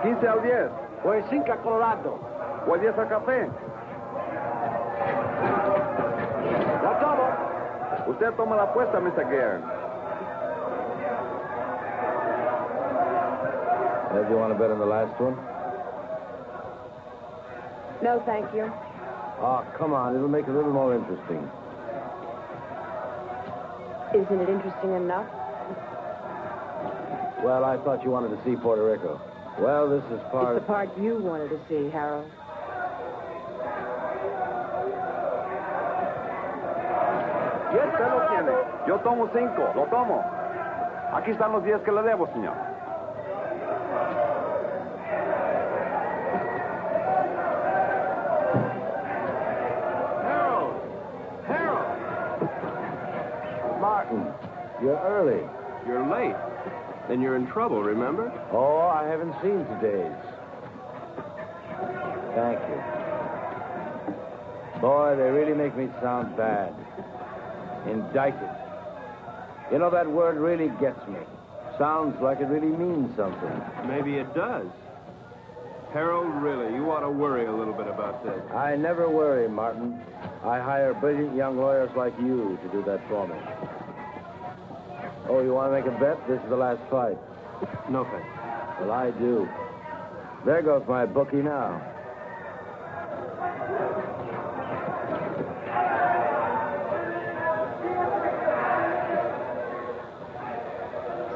15 al 10. Pues 5 a Colorado. O el 10 al café. Ya todo. Usted toma la apuesta, Mr. Guerin. Do you want to bet on the last one? No, thank you. Oh, come on. It'll make it a little more interesting. Isn't it interesting enough? Well, I thought you wanted to see Puerto Rico. Well, this is part... It's the part you wanted to see, Harold. Usted lo tiene. Yo tomo 5. Lo tomo. Aquí están los 10 que le debo, señor. Martin, you're early. You're late. Then you're in trouble, remember? Oh, I haven't seen today's. Thank you. Boy, they really make me sound bad. Indicted. You know, that word really gets me. Sounds like it really means something. Maybe it does. Harold, really, you ought to worry a little bit about this. I never worry, Martin. I hire brilliant young lawyers like you to do that for me. Oh, you want to make a bet? This is the last fight. No thanks. Well, I do. There goes my bookie now.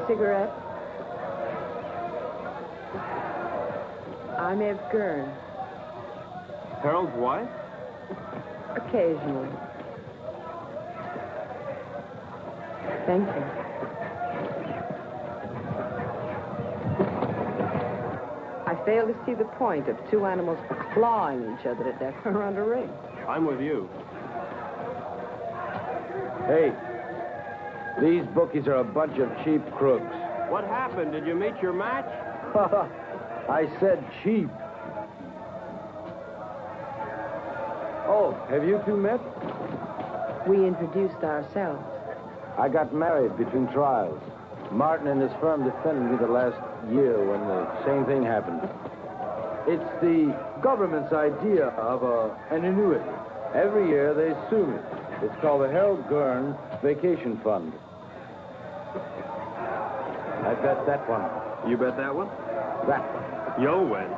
Cigarette? I'm Eve Gurn. Harold's wife? Occasionally. Thank you. I fail to see the point of two animals clawing each other to death around a ring. I'm with you. Hey, these bookies are a bunch of cheap crooks. What happened? Did you meet your match? I said cheap. Oh, have you two met? We introduced ourselves. I got married between trials. Martin and his firm defended me the last year when the same thing happened. It's the government's idea of an annuity. Every year they sue me. It's called the Harold Gurn Vacation Fund. I bet that one. You bet that one? That one. You'll win.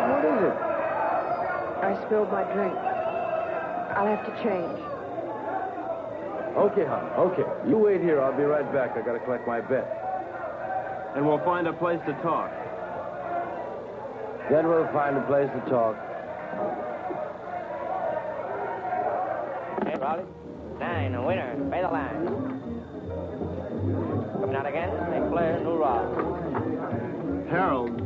What is it? I spilled my drink. I'll have to change. Okay, hon. Okay. You wait here. I'll be right back. I gotta collect my bet. And we'll find a place to talk. Then we'll find a place to talk. Hey, Raleigh. 9, a winner. Pay the line. Coming out again. Take player, new rod. Harold,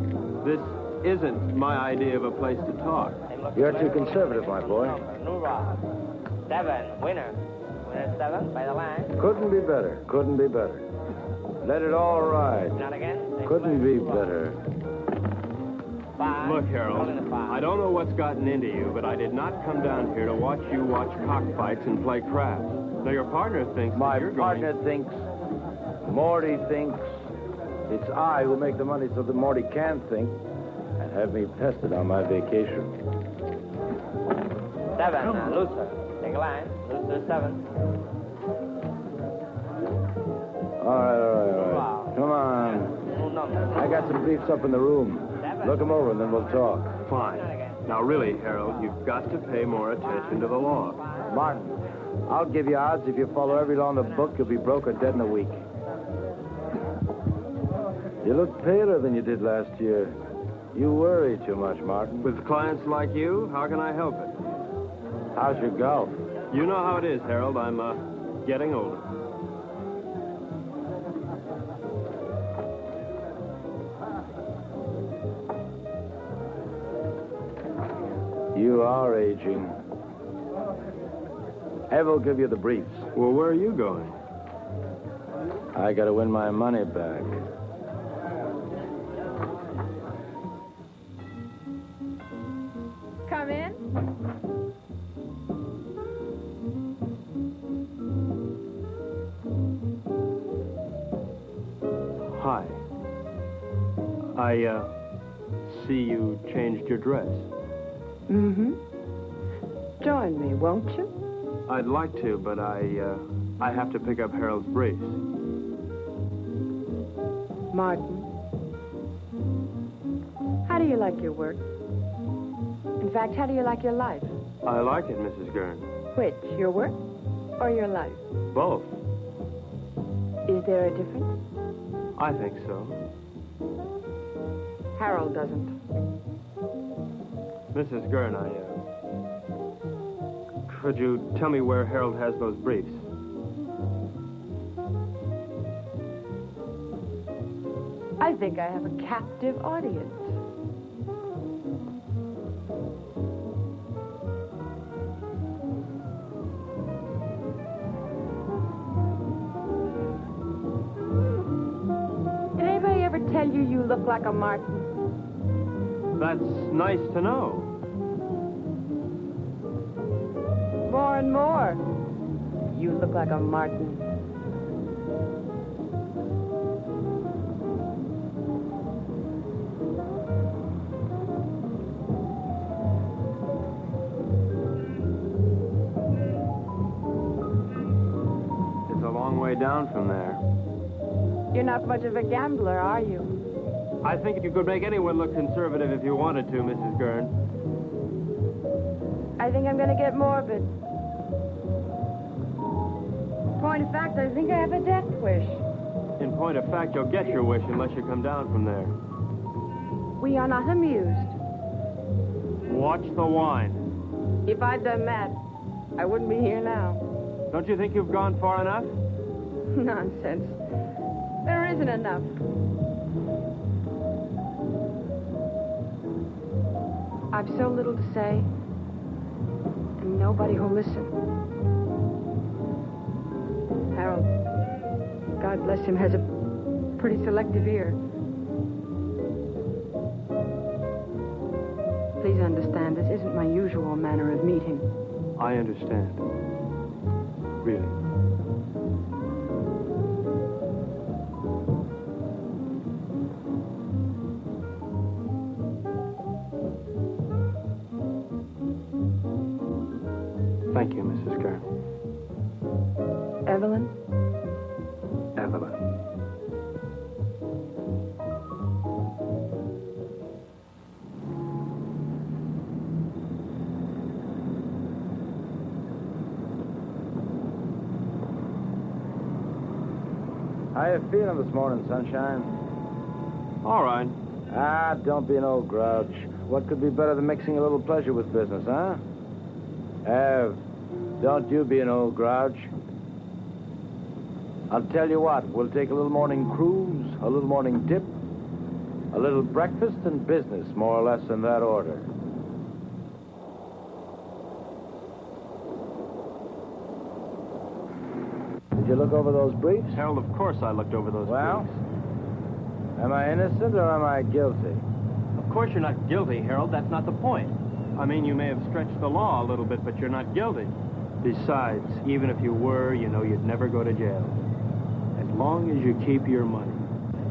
this isn't my idea of a place to talk. You're too conservative, my boy. New rod. 7, winner. Winner 7, pay the line. Couldn't be better. Couldn't be better. Let it all ride. Not again. Couldn't be better. 5. Look, Harold, Calling it 5. I don't know what's gotten into you, but I did not come down here to watch you watch cockfights and play craps. Now, your partner thinks My that you're partner thinks, Morty thinks, it's I who make the money so that Morty can think and have me pested on my vacation. 7, loser. Take a line. Loser 7. All right. Come on. New number. I got some briefs up in the room. Look them over and then we'll talk. Fine. Now, really, Harold, you've got to pay more attention to the law. Martin, I'll give you odds if you follow every law in the book, you'll be broke or dead in a week. You look paler than you did last year. You worry too much, Martin. With clients like you, how can I help it? How's your golf? You know how it is, Harold. I'm, getting older. You are aging. Ev will give you the briefs. Well, where are you going? I gotta win my money back. I see you changed your dress. Mm-hmm. Join me, won't you? I'd like to, but I have to pick up Harold's briefs. Martin, how do you like your work? In fact, how do you like your life? I like it, Mrs. Gurn. Which, your work or your life? Both. Is there a difference? I think so. Harold doesn't. Mrs. Gurn, could you tell me where Harold has those briefs? I think I have a captive audience. Did anybody ever tell you you look like a Martin? That's nice to know. More and more. You look like a Martin. It's a long way down from there. You're not much of a gambler, are you? I think you could make anyone look conservative if you wanted to, Mrs. Gurn. I think I'm going to get morbid. Point of fact, I think I have a death wish. In point of fact, you'll get your wish unless you come down from there. We are not amused. Watch the wine. If I'd done that, I wouldn't be here now. Don't you think you've gone far enough? Nonsense. There isn't enough. I've so little to say, and nobody who'll listen. Harold, God bless him, has a pretty selective ear. Please understand, this isn't my usual manner of meeting. I understand. Really. Thank you, Mrs. Gurn. Evelyn? Evelyn. How you feeling this morning, Sunshine? All right. Ah, don't be an old grouch. What could be better than mixing a little pleasure with business, huh? Ev, don't you be an old grouch. I'll tell you what, we'll take a little morning cruise, a little morning dip, a little breakfast and business, more or less in that order. Did you look over those briefs? Harold, of course I looked over those Well? briefs. Am I innocent or am I guilty? Of course you're not guilty, Harold. That's not the point. I mean, you may have stretched the law a little bit, but you're not guilty. Besides, even if you were, you know you'd never go to jail. As long as you keep your money.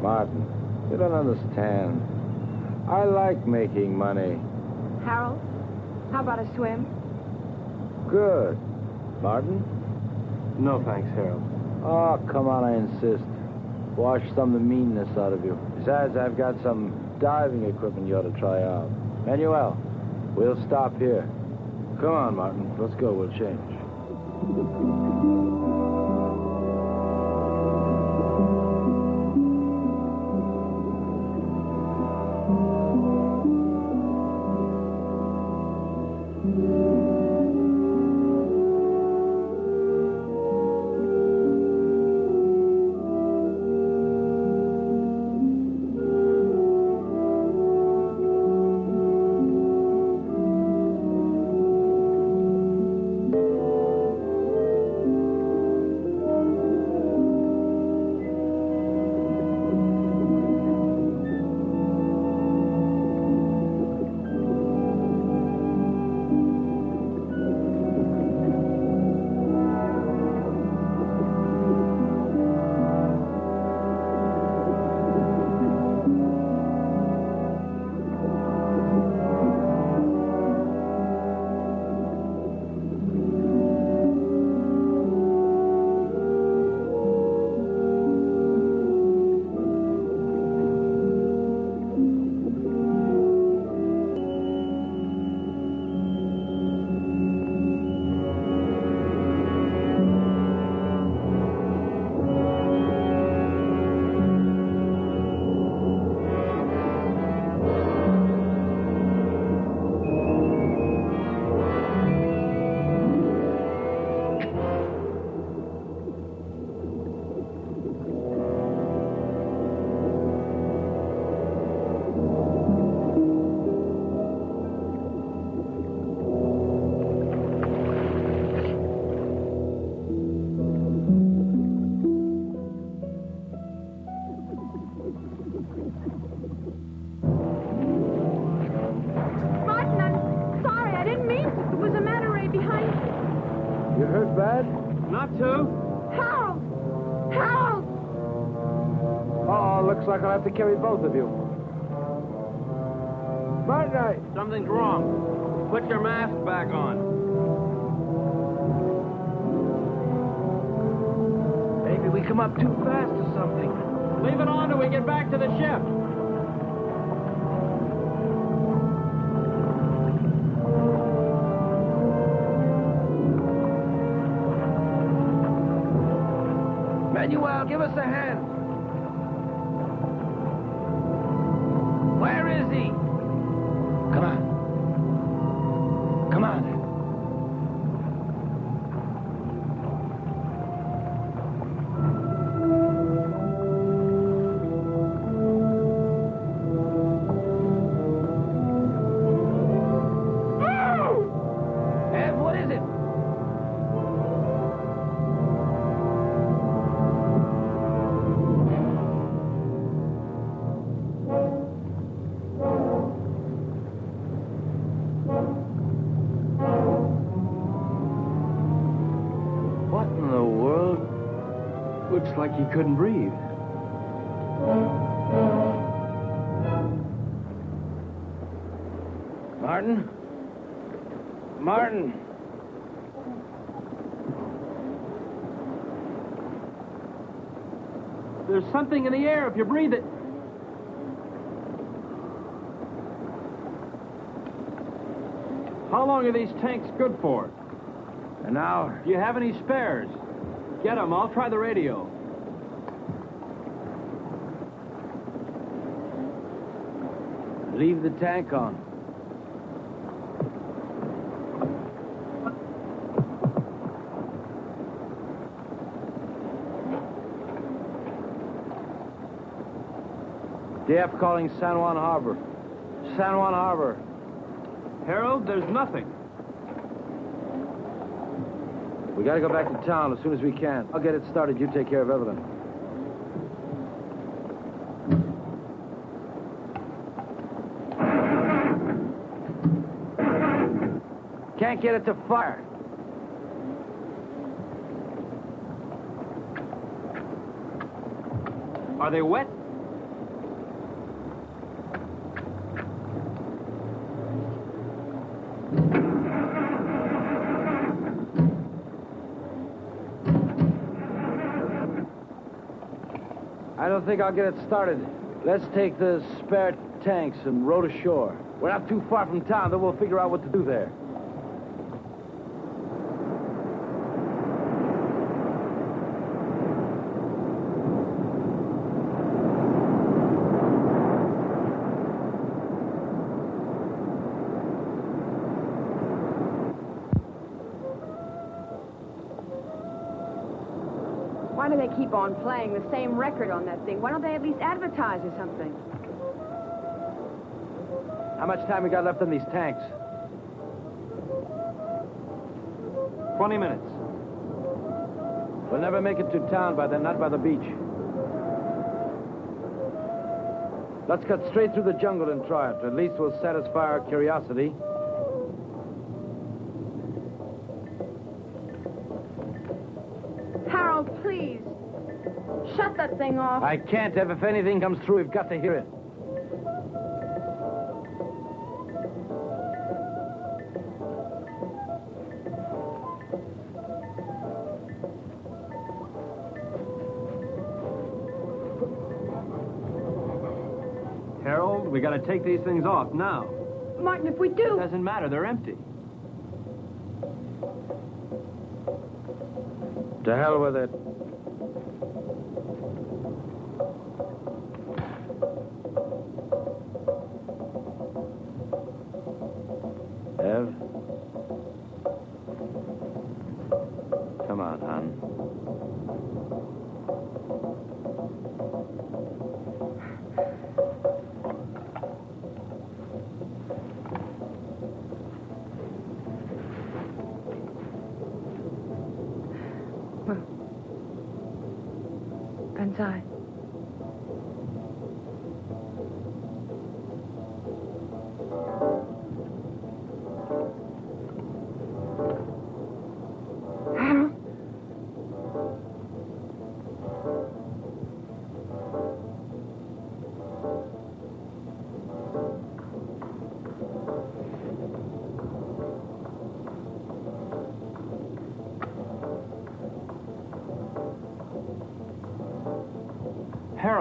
Martin, you don't understand. I like making money. Harold, how about a swim? Good. Martin? No thanks, Harold. Oh, come on, I insist. Wash some of the meanness out of you. Besides, I've got some diving equipment you ought to try out. Manuel, we'll stop here. Come on, Martin. Let's go. We'll change. bad? Not too. Harold! Harold! Oh, looks like I'll have to carry both of you. Martin, Something's wrong. Put your mask back on. maybe we come up too fast or something. Leave it on till we get back to the ship. Manuel, give us a hand. Where is he? Come on. Come on. Ev, what is it? What in the world? Looks like he couldn't breathe. Martin? Martin! There's something in the air if you breathe it. How long are these tanks good for? An hour. Do you have any spares? Get them. I'll try the radio. Leave the tank on. DF calling San Juan Harbor. San Juan Harbor. Harold, there's nothing. We gotta go back to town as soon as we can. I'll get it started. You take care of Evelyn. Can't get it to fire. Are they wet? I don't think I'll get it started. Let's take the spare tanks and row to shore. We're not too far from town, then we'll figure out what to do there. Why do they keep on playing the same record on that thing? Why don't they at least advertise or something? How much time we got left on these tanks? 20 minutes. We'll never make it to town by then, not by the beach. Let's cut straight through the jungle and try it. At least we'll satisfy our curiosity. Harold, please. Shut that thing off. I can't, Ev. If anything comes through, we've got to hear it. Harold, we gotta take these things off now. Martin, if we do... Doesn't matter, they're empty. To hell with it. Ev? Come on, hon. Inside. Harold?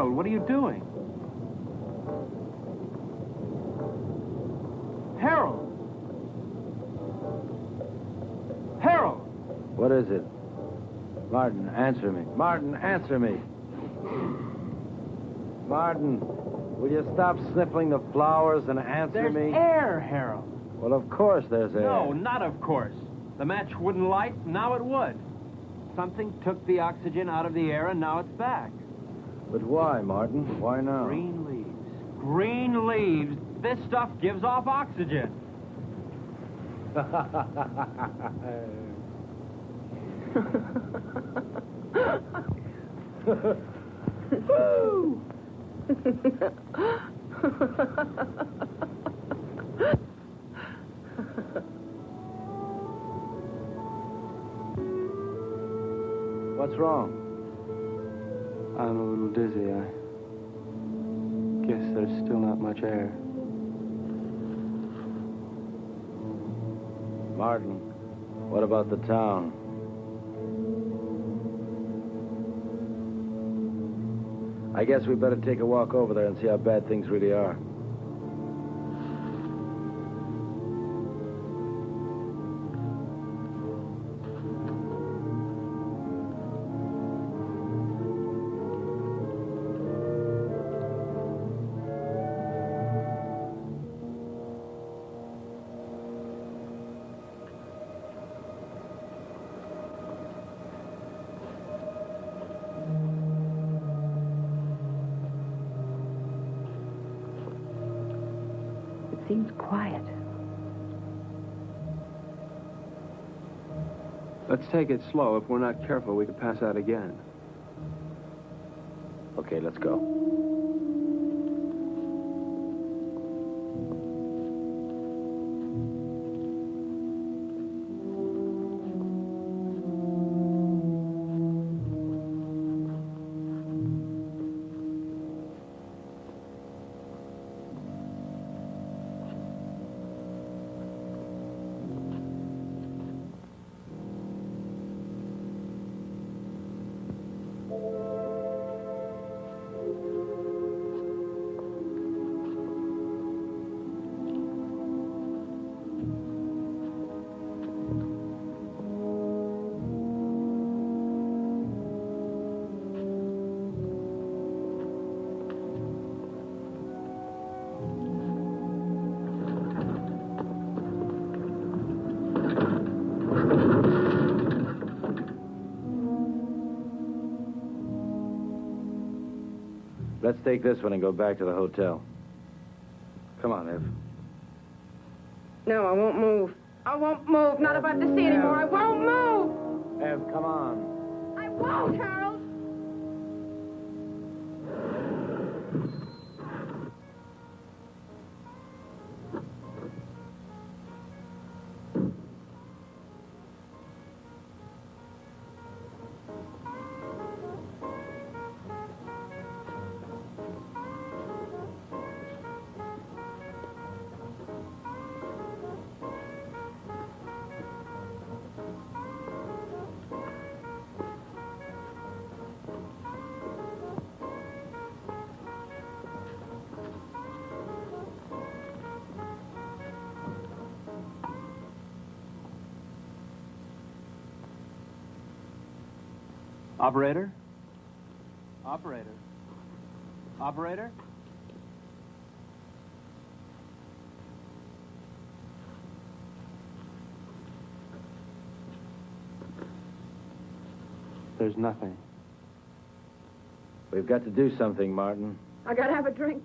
Harold, what are you doing? Harold! Harold! What is it? Martin, answer me. Martin, answer me. Martin, will you stop sniffling the flowers and answer me? There's air, Harold. Well, of course there's air. No, not of course. The match wouldn't light, now it would. Something took the oxygen out of the air, and now it's back. But why, Martin? Why now? Green leaves. Green leaves. This stuff gives off oxygen. Woo! What's wrong? I'm a little dizzy. I guess there's still not much air. Martin, what about the town? I guess we better take a walk over there and see how bad things really are. Seems quiet. Let's take it slow. If we're not careful, we could pass out again. Okay, let's go. Let's take this one and go back to the hotel. Come on, Ev. No, I won't move. I won't move. Not if I have to see anymore. I won't move. Ev, come on. I won't, Harold. Operator? Operator? Operator? There's nothing. We've got to do something, Martin. I gotta have a drink.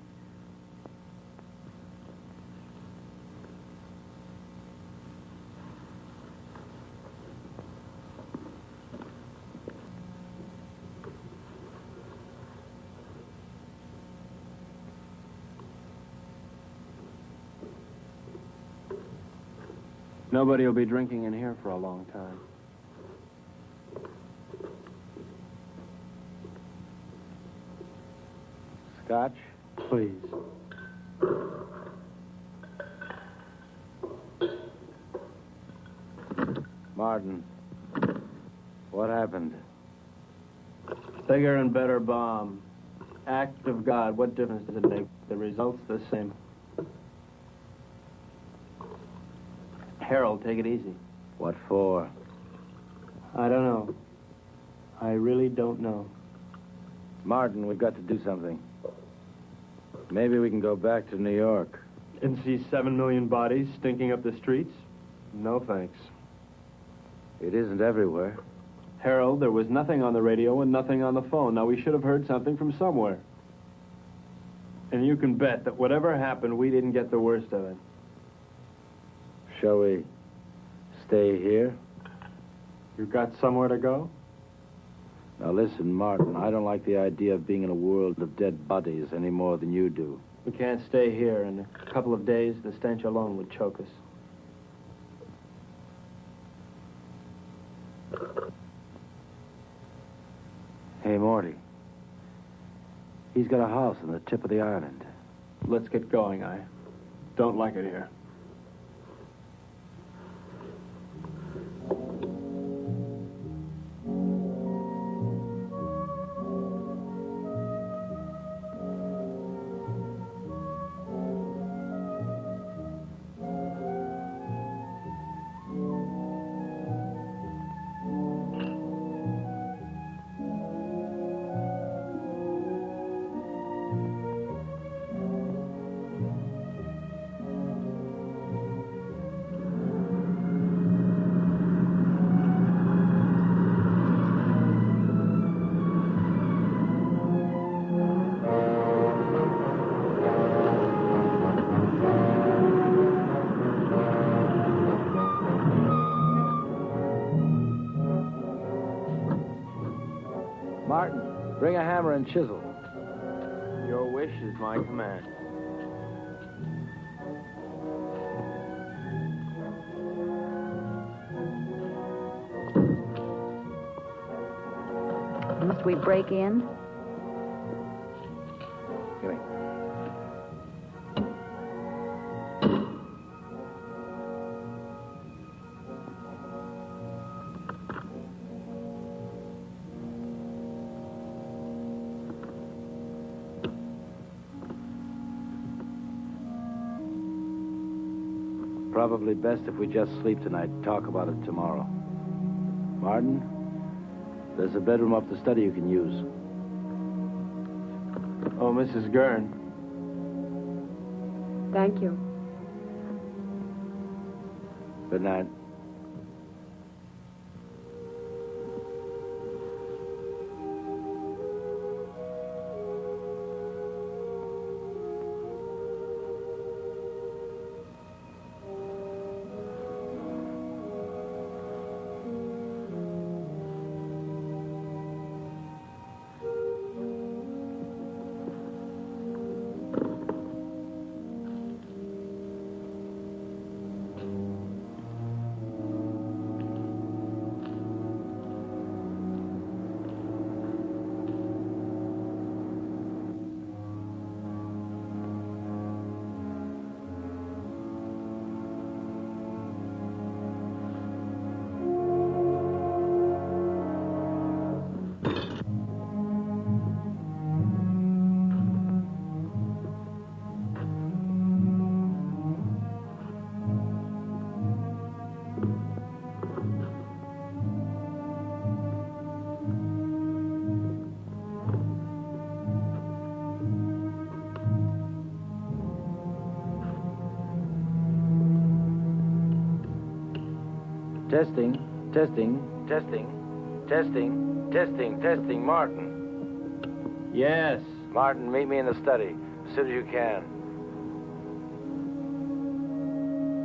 Nobody will be drinking in here for a long time. Scotch? Please. Martin, what happened? Bigger and better bomb. Act of God, what difference does it make? The result's the same. Harold, take it easy. What for? I don't know. I really don't know. Martin, we've got to do something. Maybe we can go back to New York. And see 7 million bodies stinking up the streets? No, thanks. It isn't everywhere. Harold, there was nothing on the radio and nothing on the phone. Now, we should have heard something from somewhere. And you can bet that whatever happened, we didn't get the worst of it. Shall we stay here? You got somewhere to go? Now listen, Martin, I don't like the idea of being in a world of dead bodies any more than you do. We can't stay here. In a couple of days, the stench alone would choke us. Hey, Morty. He's got a house on the tip of the island. Let's get going. I don't like it here. Martin, bring a hammer and chisel. Your wish is my command. Must we break in? Give me. Probably best if we just sleep tonight, talk about it tomorrow. Martin, there's a bedroom up the study you can use. Oh, Mrs. Gurn. Thank you. Good night. Testing, testing, Martin. Yes. Martin, meet me in the study as soon as you can.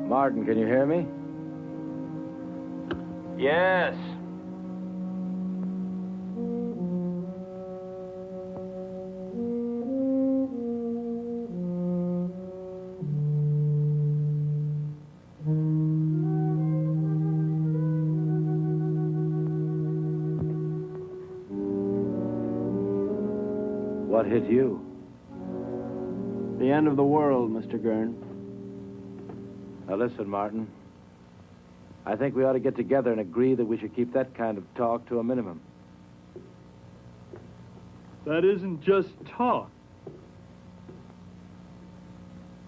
Martin, can you hear me? Yes. What hit you? The end of the world, Mr. Gurn. Now listen, Martin. I think we ought to get together and agree that we should keep that kind of talk to a minimum. That isn't just talk.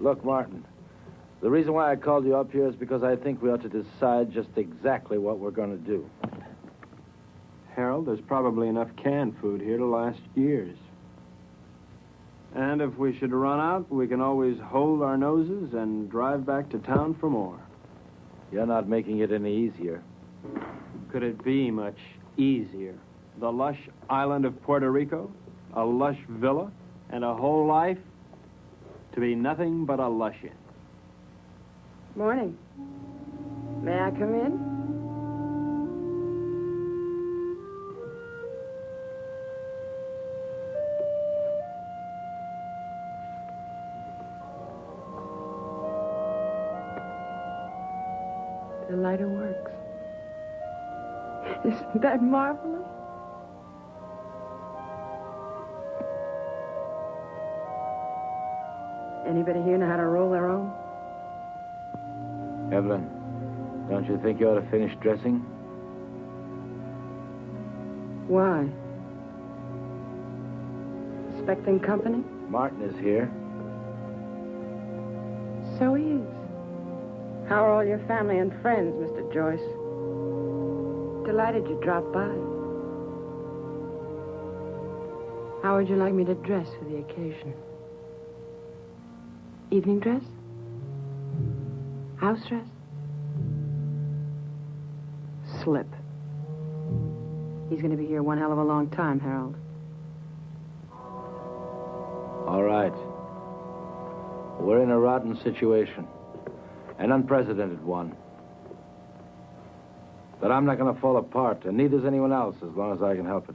Look, Martin, the reason why I called you up here is because I think we ought to decide just exactly what we're going to do. Harold, there's probably enough canned food here to last years. And if we should run out, we can always hold our noses and drive back to town for more. You're not making it any easier. Could it be much easier? The lush island of Puerto Rico, a lush villa, and a whole life to be nothing but a luscian. Morning. May I come in? The lighter works. Isn't that marvelous? Anybody here know how to roll their own? Evelyn, don't you think you ought to finish dressing? Why? Expecting company? Martin is here. So he is. How are all your family and friends, Mr. Joyce? Delighted you dropped by. How would you like me to dress for the occasion? Evening dress? House dress? Slip. He's going to be here one hell of a long time, Harold. All right. We're in a rotten situation. An unprecedented one. But I'm not going to fall apart, and neither's anyone else, as long as I can help it.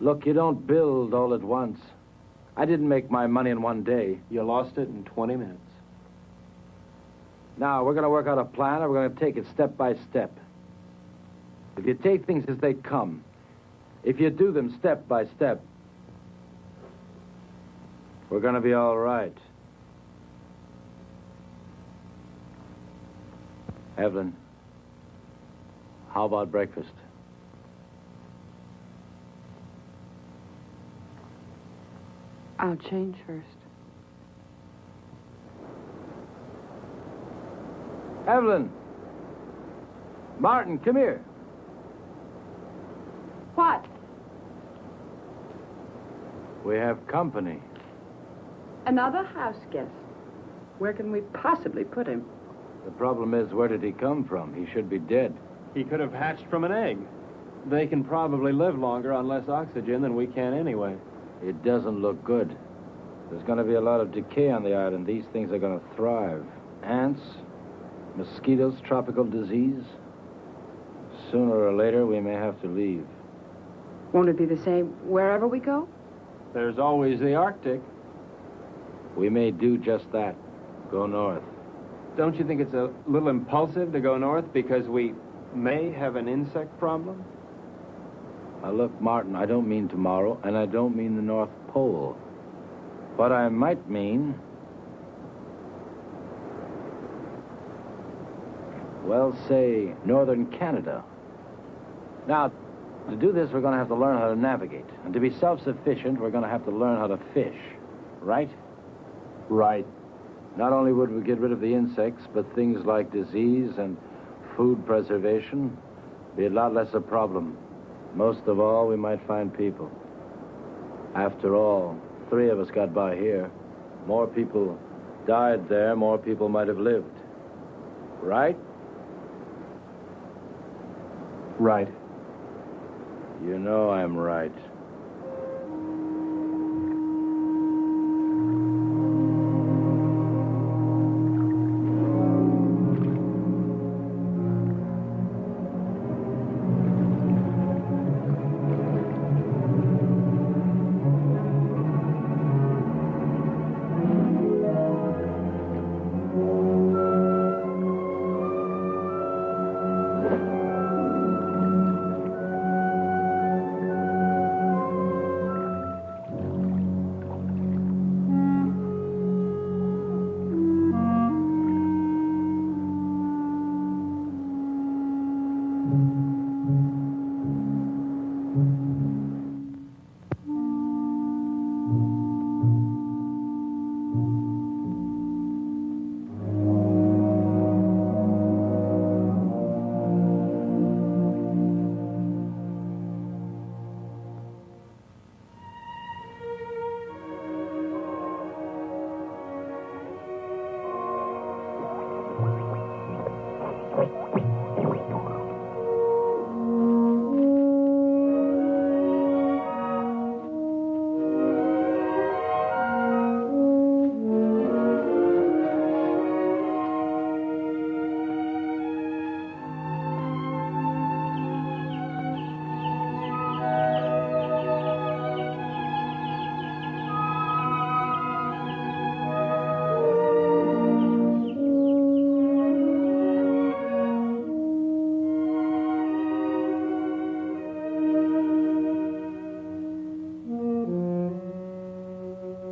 Look, you don't build all at once. I didn't make my money in one day. You lost it in 20 minutes. Now, we're going to work out a plan, and we're going to take it step by step. If you take things as they come, if you do them step by step, we're going to be all right. Evelyn, how about breakfast? I'll change first. Evelyn! Martin, come here. What? We have company. Another house guest. Where can we possibly put him? The problem is, where did he come from? He should be dead. He could have hatched from an egg. They can probably live longer on less oxygen than we can anyway. It doesn't look good. There's going to be a lot of decay on the island. These things are going to thrive. Ants, mosquitoes, tropical disease. Sooner or later, we may have to leave. Won't it be the same wherever we go? There's always the Arctic. We may do just that. Go north. Don't you think it's a little impulsive to go north because we may have an insect problem? Now, look, Martin, I don't mean tomorrow, and I don't mean the North Pole. But I might mean... well, say, northern Canada. Now, to do this, we're going to have to learn how to navigate. And to be self-sufficient, we're going to have to learn how to fish. Right? Right. Not only would we get rid of the insects, but things like disease and food preservation be a lot less a problem. Most of all, we might find people. After all, 3 of us got by here. More people died there, more people might have lived. Right? Right. You know I'm right.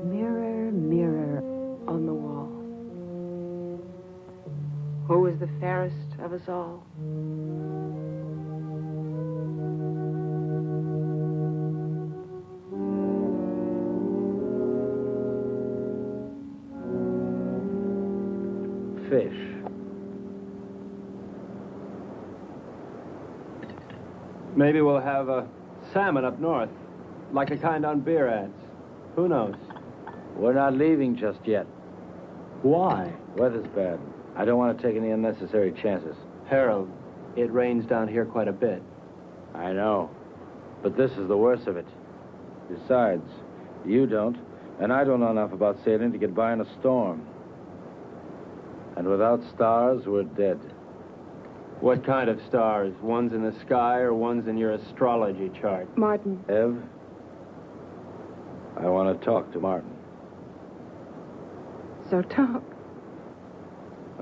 Mirror, mirror on the wall. Who is the fairest of us all? Fish. Maybe we'll have a salmon up north, like a kind on beer ads. Who knows? We're not leaving just yet. Why? Weather's bad. I don't want to take any unnecessary chances. Harold, it rains down here quite a bit. I know. But this is the worst of it. Besides, you don't, and I don't know enough about sailing to get by in a storm. And without stars, we're dead. What kind of stars? Ones in the sky or ones in your astrology chart? Martin. Ev, I want to talk to Martin. So talk.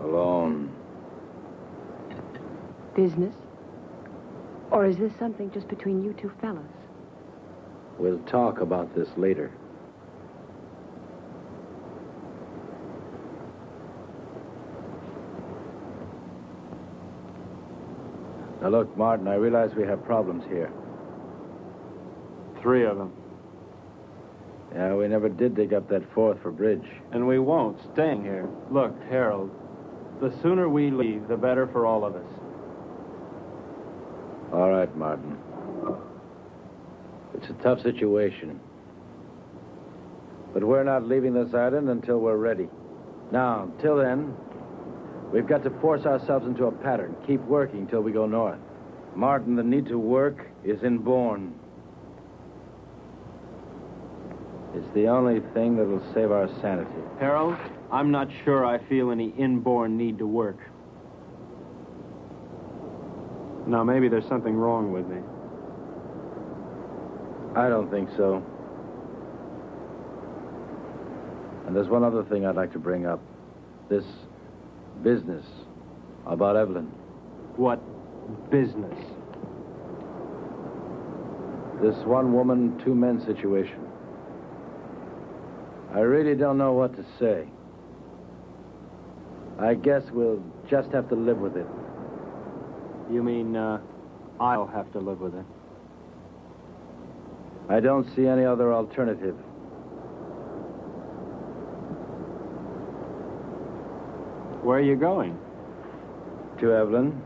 Alone. Business? Or is this something just between you two fellas? We'll talk about this later. Now look, Martin, I realize we have problems here. 3 of them. Yeah, we never did dig up that fourth for bridge. And we won't, staying here. Look, Harold, the sooner we leave, the better for all of us. All right, Martin. It's a tough situation. But we're not leaving this island until we're ready. Now, until then, we've got to force ourselves into a pattern. Keep working till we go north. Martin, the need to work is inborn. It's the only thing that'll save our sanity. Harold, I'm not sure I feel any inborn need to work. Now, maybe there's something wrong with me. I don't think so. And there's one other thing I'd like to bring up. This business about Evelyn. What business? This one woman, two men situation. I really don't know what to say. I guess we'll just have to live with it. You mean, I'll have to live with it? I don't see any other alternative. Where are you going? To Evelyn.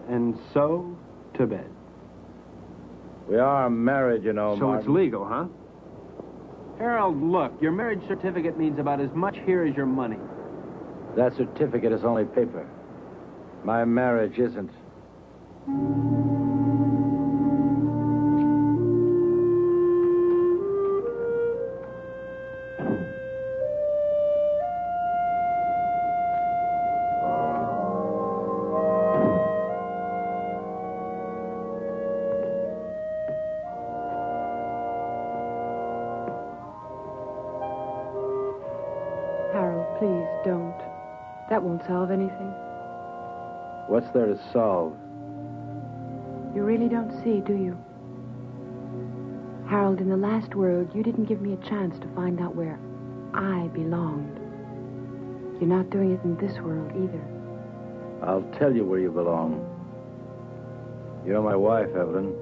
And so, to bed. We are married, you know, So Martin. it's legal, huh? Harold, look, your marriage certificate means about as much here as your money. That certificate is only paper. My marriage isn't. Harold, please don't. That won't solve anything. What's there to solve? You really don't see, do you? Harold, in the last world, you didn't give me a chance to find out where I belonged. You're not doing it in this world either. I'll tell you where you belong. You're my wife, Evelyn.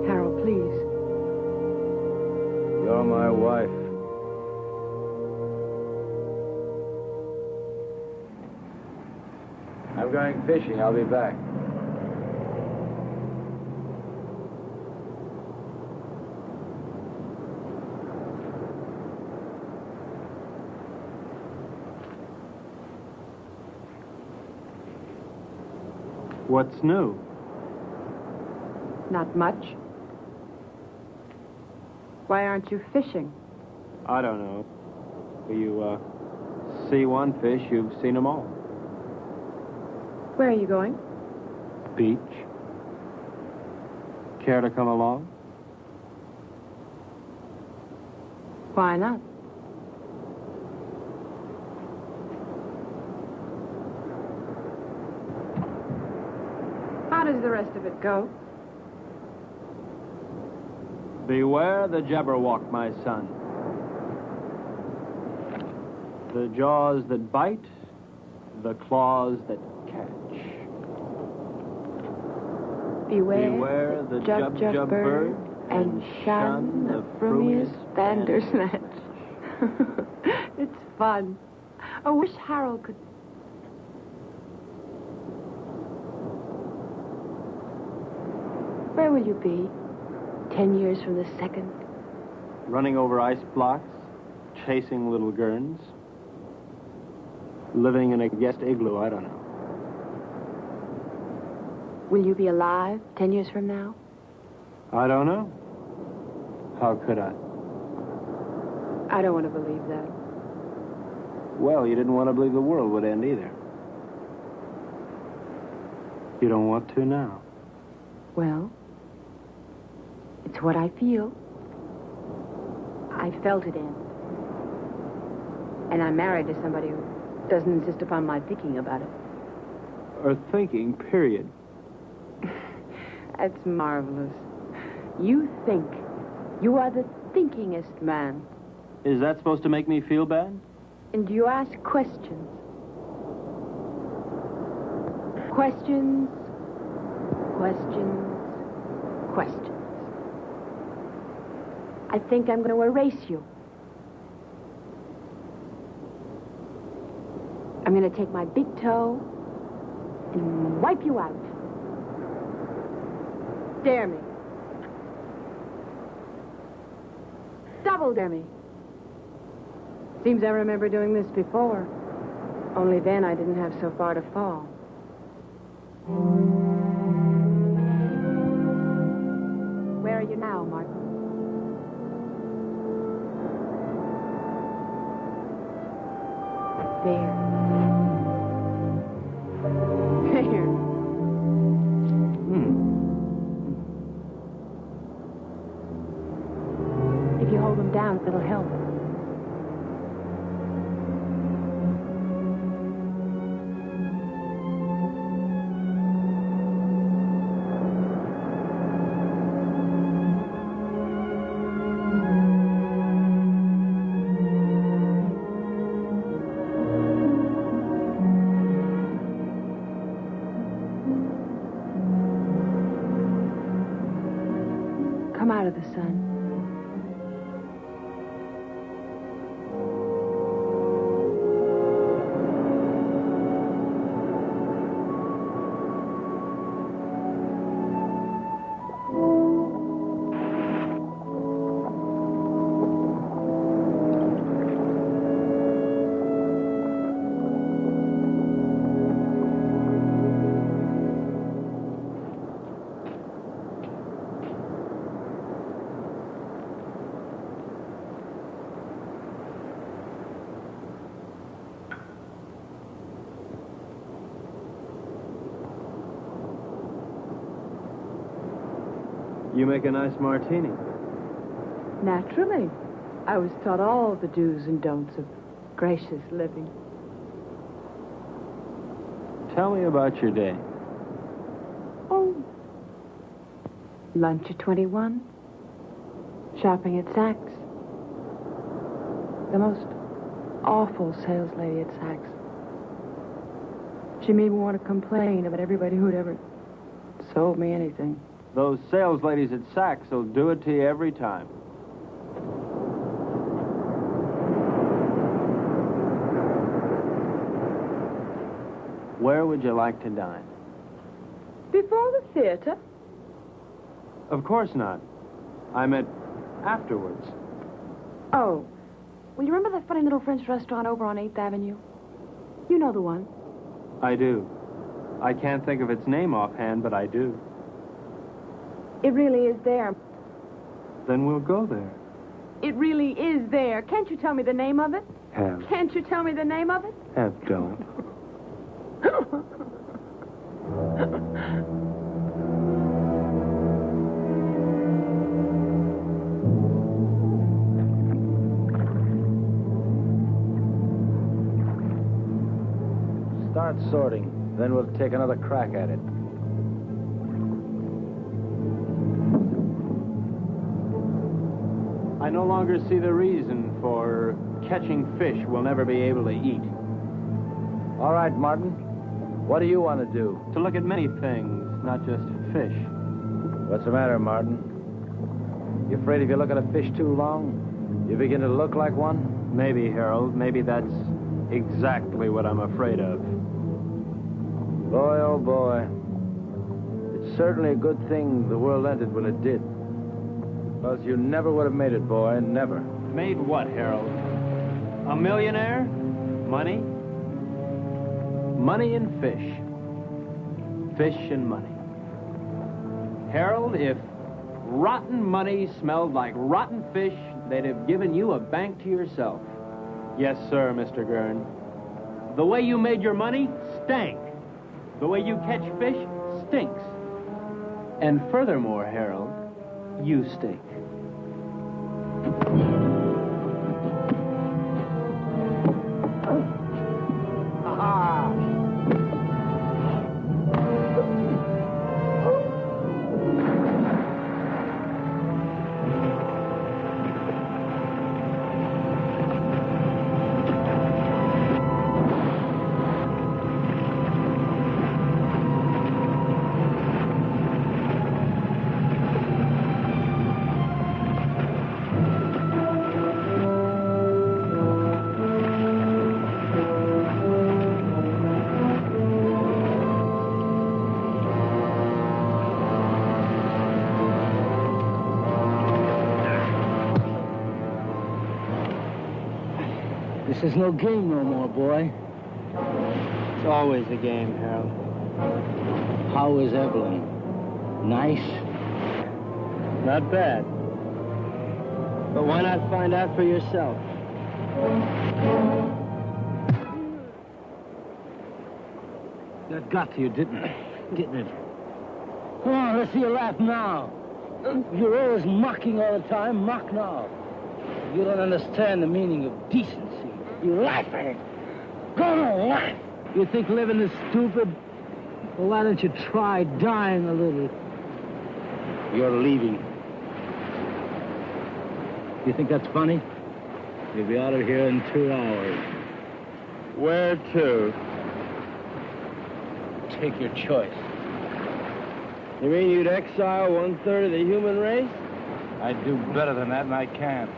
Harold, please. You're my wife. I'm going fishing. I'll be back. What's new? Not much. Why aren't you fishing? I don't know. You, see one fish, you've seen them all. Where are you going? Beach. Care to come along? Why not? How does the rest of it go? Beware the Jabberwock, my son. The jaws that bite, the claws that catch. Beware the jub bird and shun the frumious Bandersnatch. It's fun. I wish Harold could... Where will you be 10 years from this second? Running over ice blocks, chasing little gerns, living in a guest igloo, I don't know. Will you be alive 10 years from now? I don't know. How could I? I don't want to believe that. Well, you didn't want to believe the world would end either. You don't want to now. Well, it's what I feel. I felt it end. And I'm married to somebody who doesn't insist upon my thinking about it. Or thinking, period. That's marvelous. You think. You are the thinkingest man. Is that supposed to make me feel bad? And you ask questions. Questions. Questions. Questions. I think I'm going to erase you. I'm going to take my big toe and wipe you out. Dare me. Double dare me. Seems I remember doing this before. Only then I didn't have so far to fall. Where are you now, Martin? There. There. If you hold them down, it'll help. Come out of the sun. You make a nice martini. Naturally. I was taught all the do's and don'ts of gracious living. Tell me about your day. Oh. Lunch at 21. Shopping at Saks. The most awful sales lady at Saks. She made me want to complain about everybody who'd ever sold me anything. Those sales ladies at Saks will do it to you every time. Where would you like to dine? Before the theater? Of course not. I meant afterwards. Oh. Well, you remember that funny little French restaurant over on 8th Avenue? You know the one. I do. I can't think of its name offhand, but I do. It really is there. Then we'll go there. It really is there. Can't you tell me the name of it? Have. Can't you tell me the name of it? Have don't. Start sorting, then we'll take another crack at it. I no longer see the reason for catching fish we'll never be able to eat. All right, Martin. What do you want to do? To look at many things, not just fish. What's the matter, Martin? You afraid if you look at a fish too long, you begin to look like one? Maybe, Harold. Maybe that's exactly what I'm afraid of. Boy, oh boy. It's certainly a good thing the world ended when it did. Because you never would have made it, boy. Never. Made what, Harold? A millionaire? Money? Money and fish. Fish and money. Harold, if rotten money smelled like rotten fish, they'd have given you a bank to yourself. Yes, sir, Mr. Gurn. The way you made your money stank. The way you catch fish stinks. And furthermore, Harold, you stink. This is no game no more, boy. It's always a game, Harold. How is Evelyn? Nice? Not bad. But why not find out for yourself? That got to you, didn't it? Didn't it? Come on, let's see you laugh now. You're always mocking all the time. Mock now. You don't understand the meaning of decency. You laugh at it. Go on, laugh. You think living is stupid? Well, why don't you try dying a little? You're leaving. You think that's funny? You'll be out of here in 2 hours. Where to? Take your choice. You mean you'd exile 1/3 of the human race? I'd do better than that, and I can't.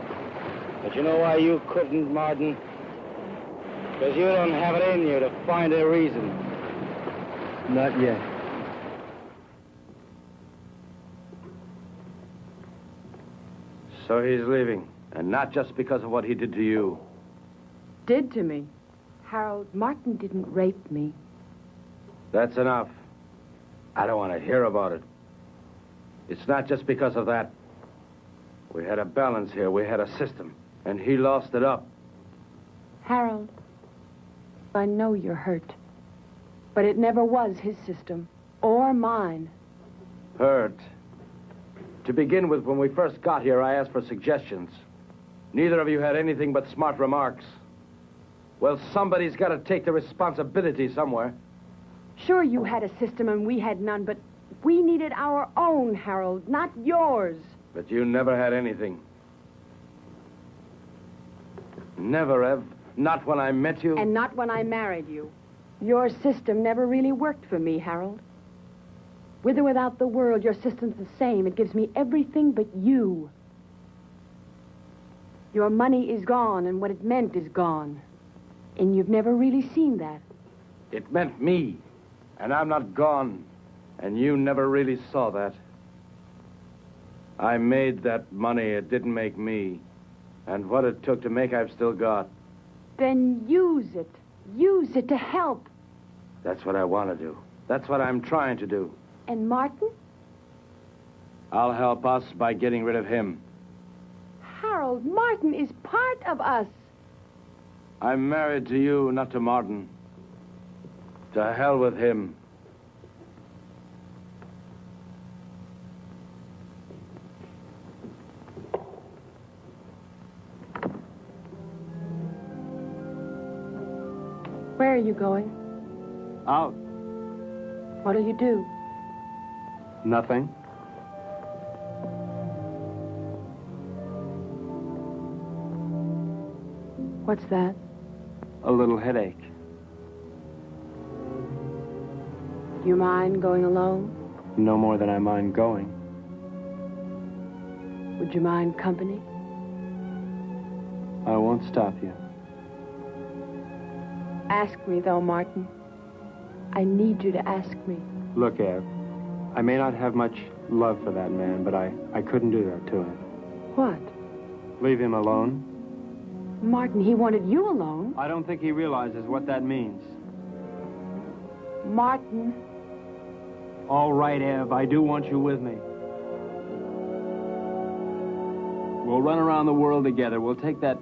But you know why you couldn't, Martin? Because you don't have it in you to find a reason. Not yet. So he's leaving, and not just because of what he did to you. Did to me. Harold, Martin didn't rape me. That's enough. I don't want to hear about it. It's not just because of that. We had a balance here. We had a system, and he lost it up. Harold, I know you're hurt. But it never was his system, or mine. Hurt. To begin with, when we first got here, I asked for suggestions. Neither of you had anything but smart remarks. Well, somebody's got to take the responsibility somewhere. Sure, you had a system and we had none, but we needed our own, Harold, not yours. But you never had anything. Never, Ev. Not when I met you. And not when I married you. Your system never really worked for me, Harold. With or without the world, your system's the same. It gives me everything but you. Your money is gone, and what it meant is gone. And you've never really seen that. It meant me. And I'm not gone. And you never really saw that. I made that money. It didn't make me. And what it took to make, I've still got. Then use it. Use it to help. That's what I want to do. That's what I'm trying to do. And Martin? I'll help us by getting rid of him. Harold, Martin is part of us. I'm married to you, not to Martin. To hell with him. Where are you going? Out. What'll you do? Nothing. What's that? A little headache. Do you mind going alone? No more than I mind going. Would you mind company? I won't stop you. Ask me, though, Martin. I need you to ask me. Look, Ev, I may not have much love for that man, but I couldn't do that to him. What? Leave him alone? Martin, he wanted you alone. I don't think he realizes what that means. Martin. All right, Ev, I do want you with me. We'll run around the world together. We'll take that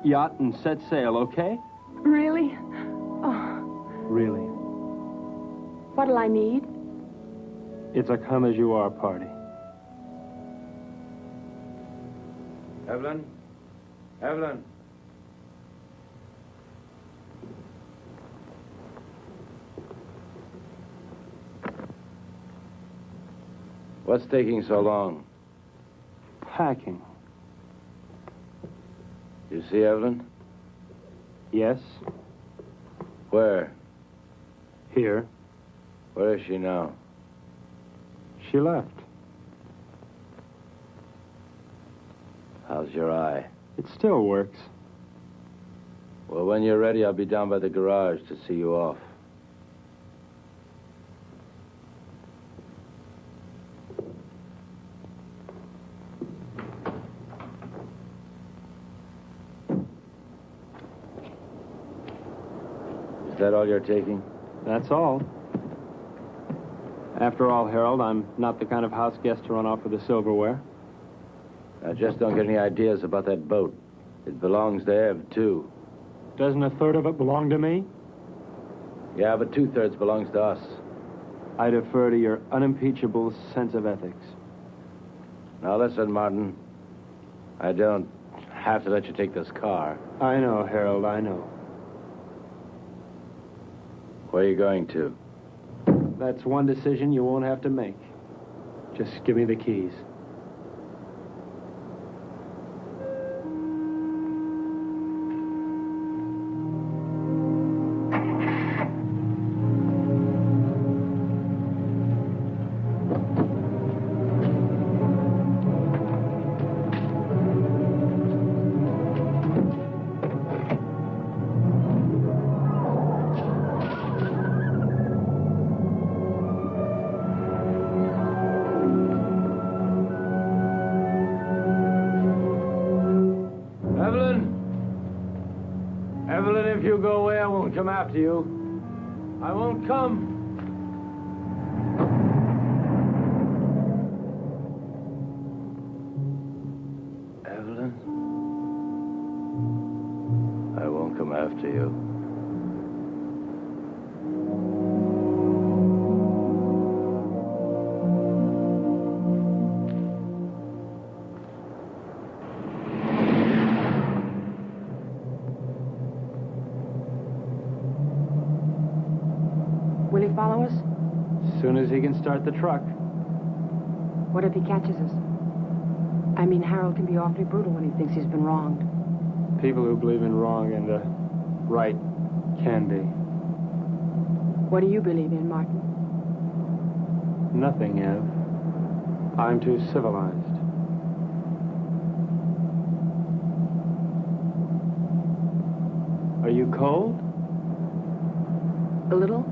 yacht and set sail, okay? Really? Oh, Really. what'll I need? It's a come-as-you-are party. Evelyn? Evelyn? What's taking so long? Packing. You see Evelyn? Yes? Where? Here. Where is she now? She left. How's your eye? It still works. Well, when you're ready, I'll be down by the garage to see you off. Is that all you're taking? That's all. After all, Harold, I'm not the kind of house guest to run off with the silverware. Now, just don't get any ideas about that boat. It belongs to Ev, too. Doesn't a third of it belong to me? Yeah, but 2/3 belongs to us. I defer to your unimpeachable sense of ethics. Now, listen, Martin. I don't have to let you take this car. I know, Harold, I know. Where are you going to? That's one decision you won't have to make. Just give me the keys. Evelyn, if you go away, I won't come after you. I won't come. Evelyn? I won't come after you. Will he follow us? As soon as he can start the truck. What if he catches us? I mean, Harold can be awfully brutal when he thinks he's been wronged. People who believe in wrong and right can be. What do you believe in, Martin? Nothing, Ev. I'm too civilized. Are you cold? A little?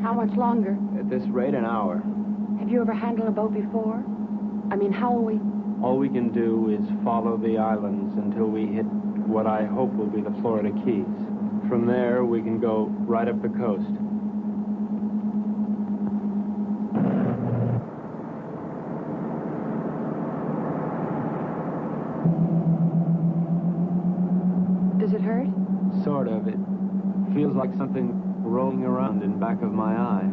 How how much longer? At this rate, an hour. Have you ever handled a boat before? I mean, how will we... All we can do is follow the islands until we hit what I hope will be the Florida Keys. From there, we can go right up the coast. Does it hurt? Sort of. It feels like something rolling around in back of my eye.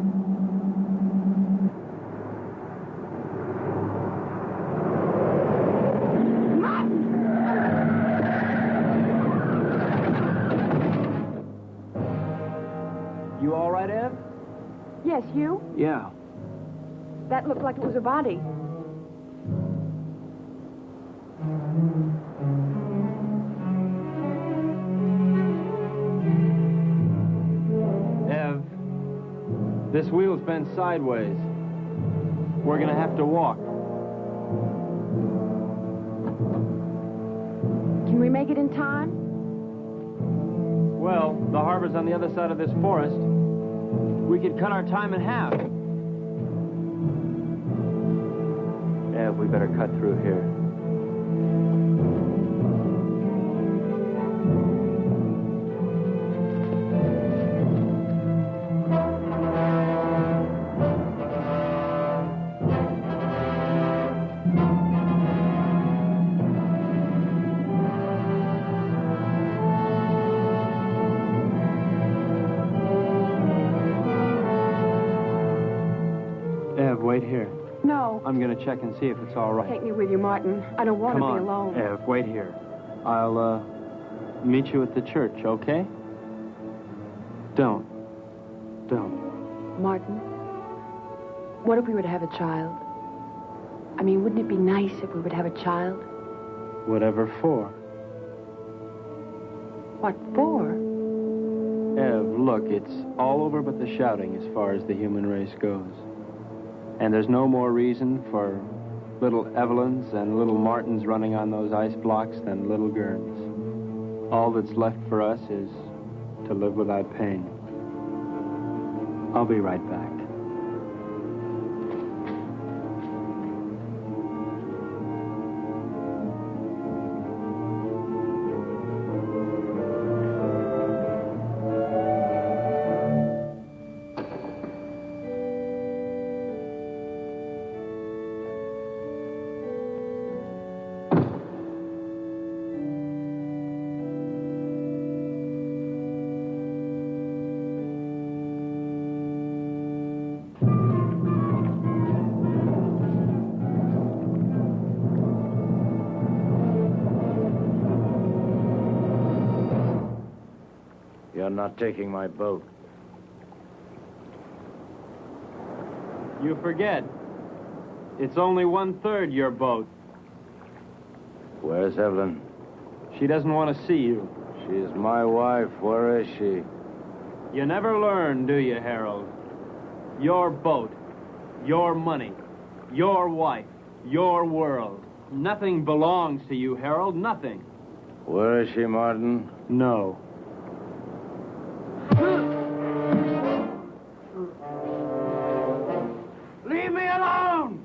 You all right, Ev? Yes, you? Yeah. That looked like it was a body. Ev, this wheel's bent sideways. We're gonna have to walk. Can we make it in time? Well, the harbor's on the other side of this forest. We could cut our time in half. Ev, we better cut through here. Ev, wait here. No. I'm gonna check and see if it's all right. Take me with you, Martin. I don't want Come to be on, alone. Ev, wait here. I'll, meet you at the church, okay? Don't. Martin, what if we were to have a child? I mean, wouldn't it be nice if we would have a child? Whatever for. What for? Ev, look, it's all over but the shouting as far as the human race goes. And there's no more reason for little Evelyns and little Martins running on those ice blocks than little Gurns. All that's left for us is to live without pain. I'll be right back. You're not taking my boat. You forget. It's only 1/3 your boat. Where's Evelyn? She doesn't want to see you. She's my wife. Where is she? You never learn, do you, Harold? Your boat, your money, your wife, your world. Nothing belongs to you, Harold, nothing. Where is she, Martin? No. Leave me alone!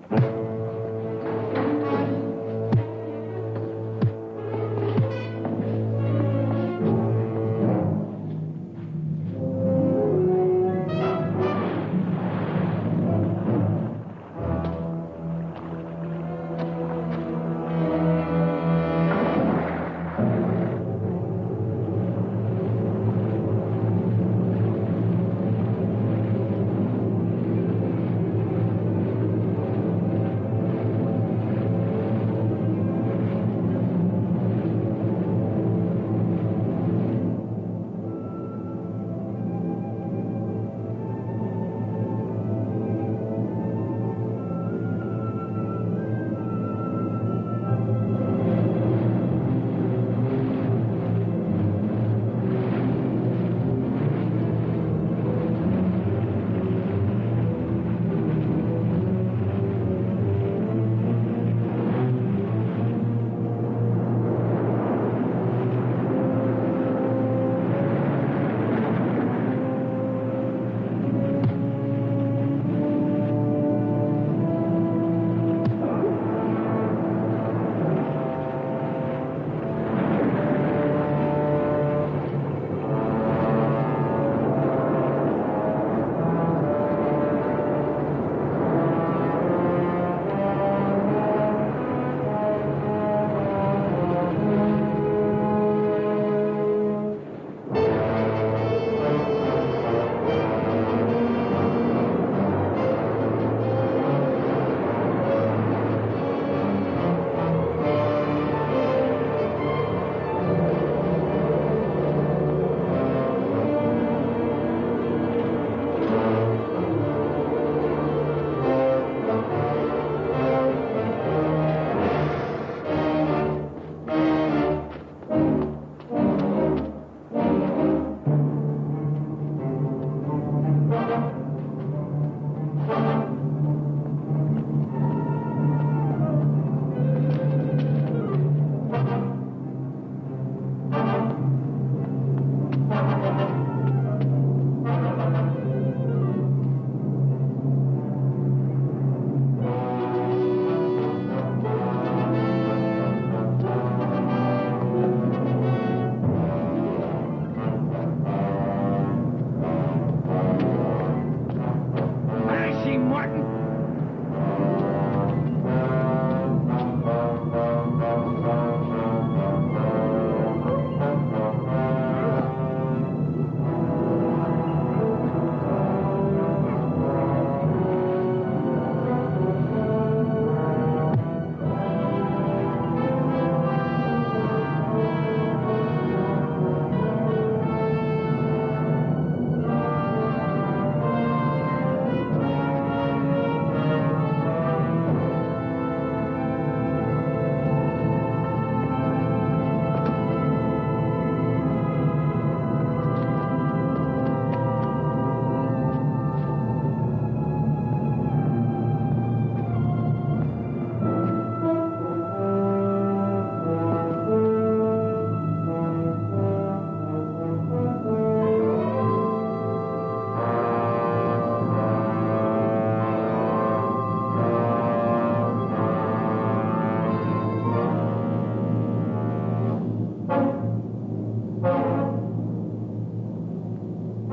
Ev?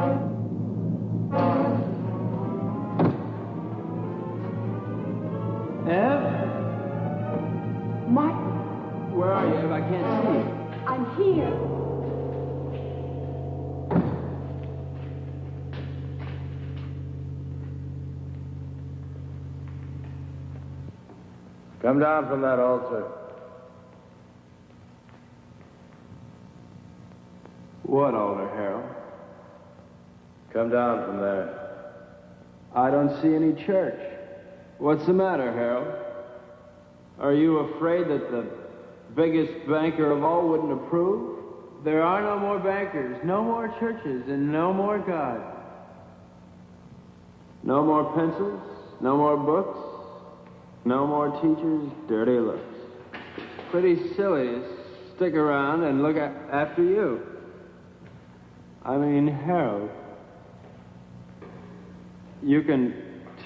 Martin, Where are you, Ev? I can't see you. I'm here. Come down from that altar. What altar, Harold? Come down from there. I don't see any church. What's the matter, Harold? Are you afraid that the biggest banker of all wouldn't approve? There are no more bankers, no more churches, and no more God. No more pencils, no more books, no more teachers, dirty looks. Pretty silly to stick around and look after you. I mean, Harold, you can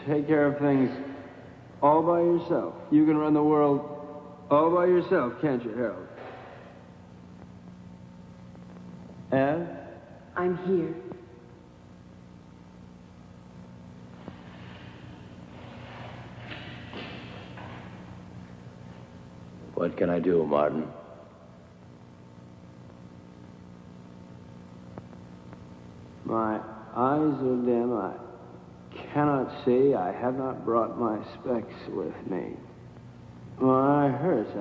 take care of things all by yourself. You can run the world all by yourself, can't you, Harold? Ev? I'm here. What can I do, Martin? My eyes are dim. I cannot see. I have not brought my specs with me. My eye hurts.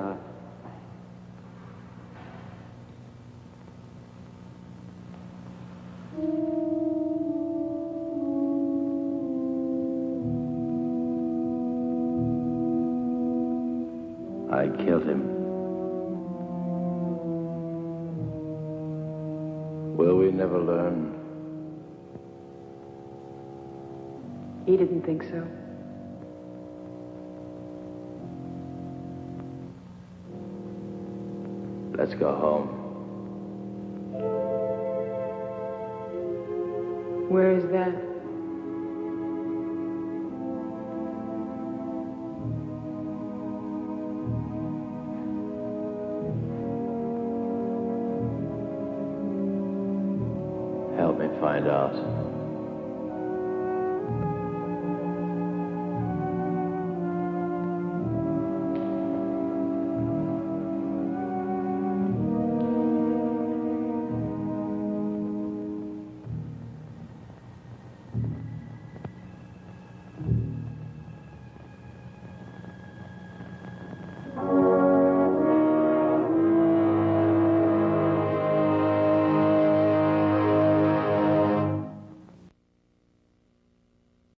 I killed him. Will we never learn? He didn't think so. Let's go home. Where is that? Help me find out.